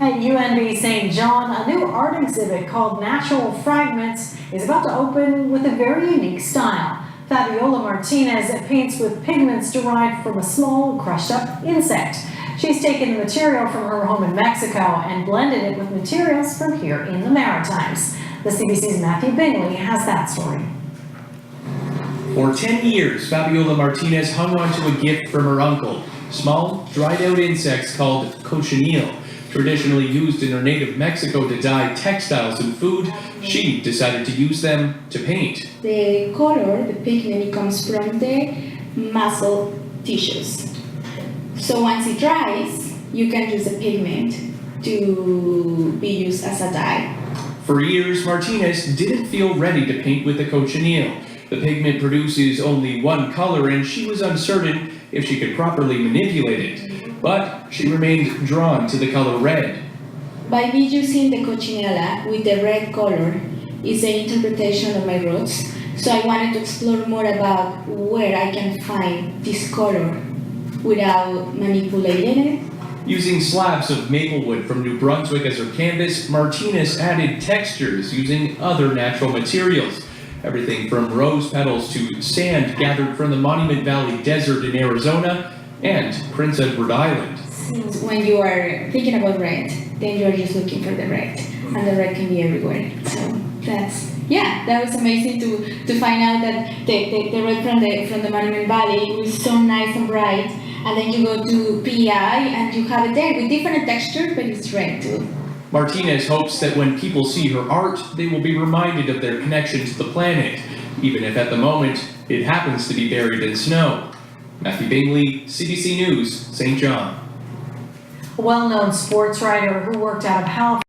At UNB St. John, a new art exhibit called Natural Fragments is about to open with a very unique style. Fabiola Martinez paints with pigments derived from a small, crushed-up insect. She's taken the material from her home in Mexico and blended it with materials from here in the Maritimes. The CBC's Matthew Bingley has that story. For 10 years, Fabiola Martinez hung on to a gift from her uncle, small, dried-out insects called cochineal. Traditionally used in her native Mexico to dye textiles and food, she decided to use them to paint. The color, the pigment, comes from the muscle tissues. So once it dries, you can use the pigment to be used as a dye. For years, Martinez didn't feel ready to paint with the cochineal. The pigment produces only one color, and she was uncertain if she could properly manipulate it. But she remained drawn to the color red. By me using the cochinilla with the red color is the interpretation of my roots. So I wanted to explore more about where I can find this color without manipulating it. Using slabs of maple wood from New Brunswick as her canvas, Martinez added textures using other natural materials. Everything from rose petals to sand gathered from the Monument Valley Desert in Arizona and Prince Edward Island. When you are thinking about red, then you are just looking for the red, and the red can be everywhere. So that was amazing to find out that the red from the Monument Valley was so nice and bright, and then you go to PI and you have it there with different texture, but it's red too. Martinez hopes that when people see her art, they will be reminded of their connection to the planet, even if at the moment it happens to be buried in snow. Matthew Bingley, CBC News, St. John. A well-known sports writer who worked out of Halifax